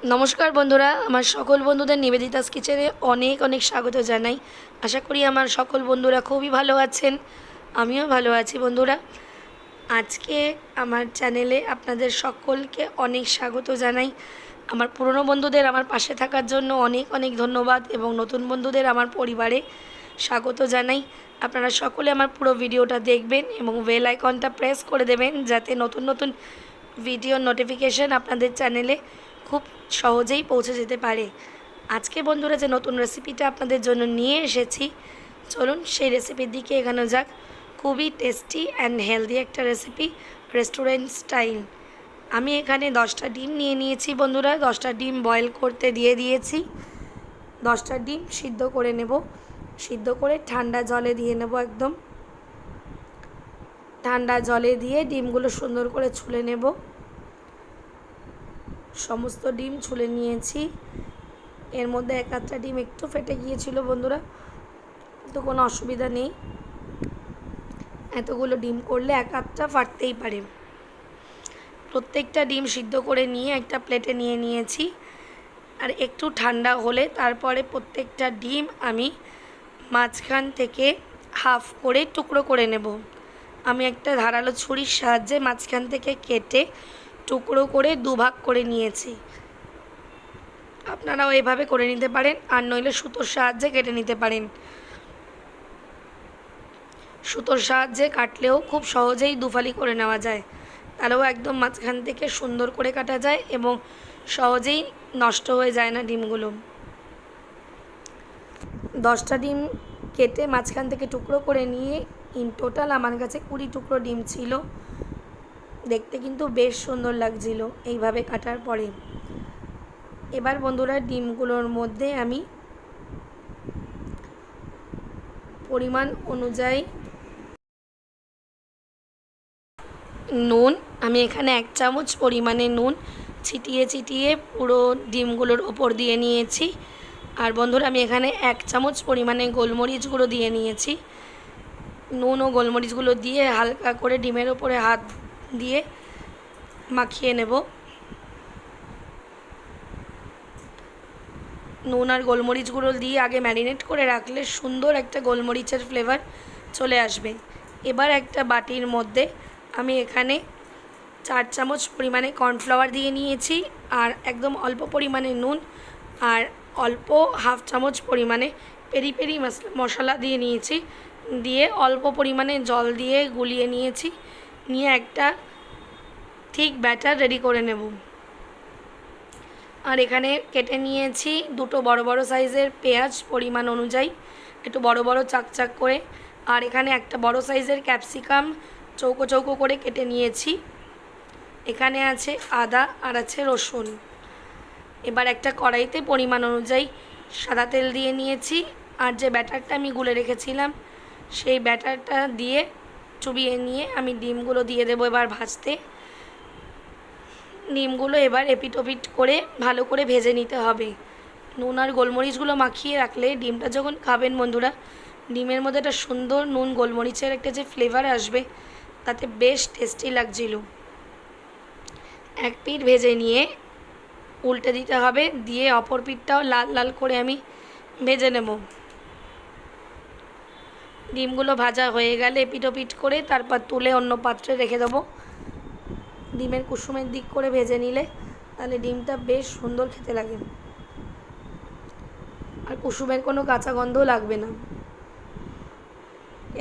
নমস্কার বন্ধুরা, আমার সকল বন্ধুদের নিবেদিতাস কিচেনে অনেক অনেক স্বাগত জানাই। আশা করি আমার সকল বন্ধুরা খুবই ভালো আছেন, আমিও ভালো আছি। বন্ধুরা, আজকে আমার চ্যানেলে আপনাদের সকলকে অনেক স্বাগত জানাই। আমার পুরনো বন্ধুদের আমার পাশে থাকার জন্য অনেক অনেক ধন্যবাদ এবং নতুন বন্ধুদের আমার পরিবারে স্বাগত জানাই। আপনারা সকলে আমার পুরো ভিডিওটা দেখবেন এবং বেল আইকনটা প্রেস করে দেবেন, যাতে নতুন নতুন ভিডিওর নোটিফিকেশান আপনাদের চ্যানেলে খুব সহজেই পৌঁছে যেতে পারে। আজকে বন্ধুরা যে নতুন রেসিপিটা আপনাদের জন্য নিয়ে এসেছি, চলুন সেই রেসিপির দিকে এগোনো যাক। খুবই টেস্টি অ্যান্ড হেলদি একটা রেসিপি, রেস্টুরেন্ট স্টাইল। আমি এখানে 10টা ডিম নিয়ে নিয়েছি বন্ধুরা। 10টা ডিম বয়েল করতে দিয়ে দিয়েছি। 10টা ডিম সিদ্ধ করে নেব। সিদ্ধ করে ঠান্ডা জলে দিয়ে নেব। একদম ঠান্ডা জলে দিয়ে ডিমগুলো সুন্দর করে ছুলে নেব। সমস্ত ডিম ছুলে নিয়েছি। এর মধ্যে এক আধটা ডিম একটু ফেটে গিয়েছিল বন্ধুরা, তো কোনো অসুবিধা নেই। এতগুলো ডিম করলে এক আধটা ফাটতেই পারে। প্রত্যেকটা ডিম সিদ্ধ করে নিয়ে একটা প্লেটে নিয়ে নিয়েছি। আর একটু ঠান্ডা হলে তারপরে প্রত্যেকটা ডিম আমি মাঝখান থেকে হাফ করে টুকরো করে নেব। আমি একটা ধারালো ছুরির সাহায্যে মাঝখান থেকে কেটে টুকরো করে দুভাগ করে নিয়েছি। আপনারাও এভাবে করে নিতে পারেন, আর নইলে সুতোর সাহায্যে কেটে নিতে পারেন। সুতোর সাহায্যে কাটলেও খুব সহজেই দুফালি করে নেওয়া যায়, তাহলেও একদম মাঝখান থেকে সুন্দর করে কাটা যায় এবং সহজেই নষ্ট হয়ে যায় না ডিমগুলো। 10টা ডিম কেটে মাঝখান থেকে টুকরো করে নিয়ে ইন টোটাল আমার কাছে 20 টুকরো ডিম ছিল। দেখতে কিন্তু বেশ সুন্দর লাগছিল এইভাবে কাটার পরে। এবার বন্ধুরা, ডিমগুলোর মধ্যে আমি পরিমাণ অনুযায়ী নুন, আমি এখানে 1 চামচ পরিমাণে নুন ছিটিয়ে ছিটিয়ে পুরো ডিমগুলোর ওপর দিয়ে নিয়েছি। আর বন্ধুরা, আমি এখানে 1 চামচ পরিমাণে গোলমরিচ গুঁড়ো দিয়ে নিয়েছি। নুন ও গোলমরিচগুলো দিয়ে হালকা করে ডিমের ওপরে হাত দিয়ে মাখিয়ে নেব। নুন আর গোলমরিচ গুঁড়ো দিয়ে আগে ম্যারিনেট করে রাখলে সুন্দর একটা গোলমরিচের ফ্লেভার চলে আসবে। এবার একটা বাটির মধ্যে আমি এখানে 4 চামচ পরিমাণে কর্নফ্লাওয়ার দিয়ে নিয়েছি, আর একদম অল্প পরিমাণে নুন আর অল্প হাফ চামচ পরিমাণে পেরি পেরি মশলা দিয়ে নিয়েছি। দিয়ে অল্প পরিমাণে জল দিয়ে গুলিয়ে নিয়েছি। নিয়ে একটা ঠিক ব্যাটার রেডি করে নেব। আর এখানে কেটে নিয়েছি দুটো বড় বড় সাইজের পেঁয়াজ, পরিমাণ অনুযায়ী একটু বড় বড় চাক করে। আর এখানে একটা বড় সাইজের ক্যাপসিকাম চৌকো চৌকো করে কেটে নিয়েছি। এখানে আছে আদা আর আছে রসুন। এবার একটা কড়াইতে পরিমাণ অনুযায়ী সাদা তেল দিয়ে নিয়েছি। আর যে ব্যাটারটা আমি গুলে রেখেছিলাম সেই ব্যাটারটা দিয়ে চুবিয়ে নিয়ে আমি ডিমগুলো দিয়ে দেবো এবার ভাজতে। ডিমগুলো এবার এপিট ওপিট করে ভালো করে ভেজে নিতে হবে। নুন আর গোলমরিচগুলো মাখিয়ে রাখলে ডিমটা যখন খাবেন বন্ধুরা, ডিমের মধ্যে একটা সুন্দর নুন গোলমরিচের একটা যে ফ্লেভার আসবে, তাতে বেশ টেস্টি লাগছিল। এক পিঠ ভেজে নিয়ে উল্টে দিতে হবে, দিয়ে অপর পিঠটাও লাল লাল করে আমি ভেজে নেব। ডিমগুলো ভাজা হয়ে গেলে এপিট ওপিট করে তারপর তুলে অন্য পাত্রে রেখে দেবো। ডিমের কুসুমের দিক করে ভেজে নিলে তাহলে ডিমটা বেশ সুন্দর খেতে লাগে, আর কুসুমের কোনো কাঁচা গন্ধও লাগবে না।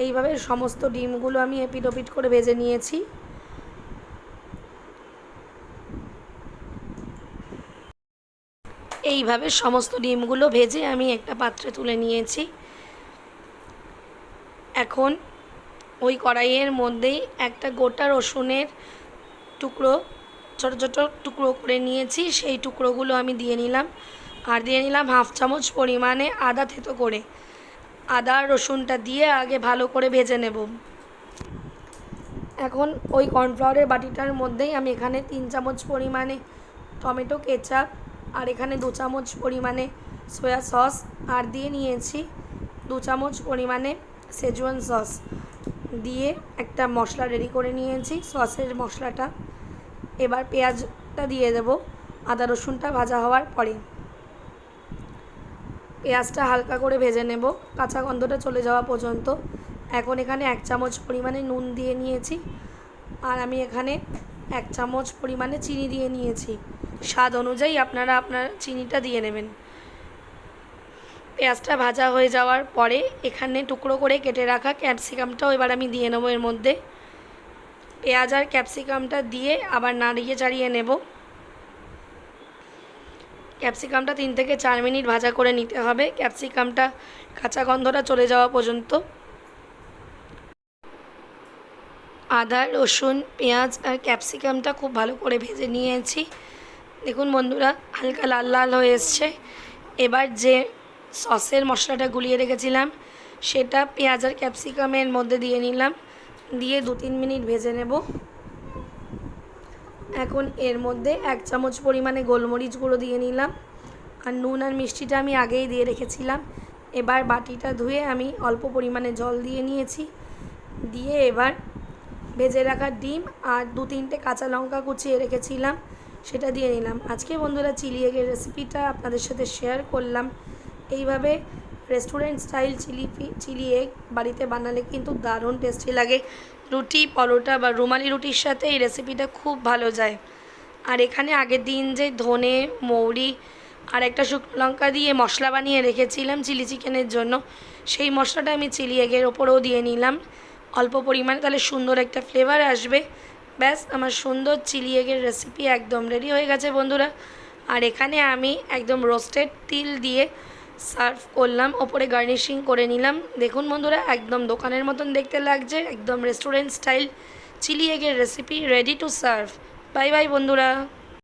এইভাবে সমস্ত ডিমগুলো আমি এপিট ওপিট করে ভেজে নিয়েছি। এইভাবে সমস্ত ডিমগুলো ভেজে আমি একটা পাত্রে তুলে নিয়েছি। এখন ওই কড়াইয়ের মধ্যেই একটা গোটা রসুনের টুকরো ছোটো ছোটো টুকরো করে নিয়েছি, সেই টুকরোগুলো আমি দিয়ে নিলাম। আর দিয়ে নিলাম হাফ চামচ পরিমাণে আদা থেতো করে। আদা রসুনটা দিয়ে আগে ভালো করে ভেজে নেব। এখন ওই কর্নফ্লাওয়ারের বাটিটার মধ্যেই আমি এখানে 3 চামচ পরিমাণে টমেটো কেচাপ, আর এখানে 2 চামচ পরিমাণে সয়া সস, আর দিয়ে নিয়েছি 2 চামচ পরিমাণে সেজওয়ান সস দিয়ে একটা মশলা রেডি করে নিয়েছি, সসের মশলাটা। এবার পেঁয়াজটা দিয়ে দেব। আদা রসুনটা ভাজা হওয়ার পরে পেঁয়াজটা হালকা করে ভেজে নেব কাঁচা গন্ধটা চলে যাওয়া পর্যন্ত। এখন এখানে 1 চামচ পরিমাণে নুন দিয়ে নিয়েছি, আর আমি এখানে 1 চামচ পরিমাণে চিনি দিয়ে নিয়েছি। স্বাদ অনুযায়ী আপনারা আপনার চিনিটা দিয়ে নেবেন। পেঁয়াজটা ভাজা হয়ে যাওয়ার পরে এখানে টুকরো করে কেটে রাখা ক্যাপসিকামটাও এবার আমি দিয়ে নেবো এর মধ্যে। পেঁয়াজ আর ক্যাপসিকামটা দিয়ে আবার নাড়িয়ে চাড়িয়ে নেব। ক্যাপসিকামটা 3 থেকে 4 মিনিট ভাজা করে নিতে হবে, ক্যাপসিকামটা কাঁচা গন্ধটা চলে যাওয়া পর্যন্ত। আদা রসুন পেঁয়াজ আর ক্যাপসিকামটা খুব ভালো করে ভেজে নিয়েছি। দেখুন বন্ধুরা হালকা লাল লাল হয়ে এসছে। এবার যে সসের মশলাটা গুলিয়ে রেখেছিলাম সেটা পেঁয়াজ আর ক্যাপসিকামের মধ্যে দিয়ে নিলাম, দিয়ে 2-3 মিনিট ভেজে নেব। এখন এর মধ্যে 1 চামচ পরিমাণে গোলমরিচ গুঁড়ো দিয়ে নিলাম, আর নুন আর মিষ্টিটা আমি আগেই দিয়ে রেখেছিলাম। এবার বাটিটা ধুয়ে আমি অল্প পরিমাণে জল দিয়ে নিয়েছি, দিয়ে এবার ভেজে রাখা ডিম আর 2-3টে কাঁচা লঙ্কা কুচিয়ে রেখেছিলাম সেটা দিয়ে নিলাম। আজকে বন্ধুরা চিলি এগের রেসিপিটা আপনাদের সাথে শেয়ার করলাম। এইভাবে রেস্টুরেন্ট স্টাইল চিলি এগ বাড়িতে বানালে কিন্তু দারুণ টেস্টি লাগে। রুটি পরোটা বা রুমালি রুটির সাথে এই রেসিপিটা খুব ভালো যায়। আর এখানে আগের দিন যে ধনে মৌরি আর একটা শুকনো লঙ্কা দিয়ে মশলা বানিয়ে রেখেছিলাম চিলি চিকেনের জন্য, সেই মশলাটা আমি চিলি এগের ওপরেও দিয়ে নিলাম অল্প পরিমাণে, তাহলে সুন্দর একটা ফ্লেভার আসবে। ব্যাস আমার সুন্দর চিলি এগের রেসিপি একদম রেডি হয়ে গেছে বন্ধুরা। আর এখানে আমি একদম রোস্টেড তিল দিয়ে সার্ভ করলাম, ওপরে গার্নিশিং করে নিলাম। দেখুন বন্ধুরা একদম দোকানের মতন দেখতে লাগছে, একদম রেস্টুরেন্ট স্টাইল চিলি এগের recipe ready to serve. Bye bye বন্ধুরা।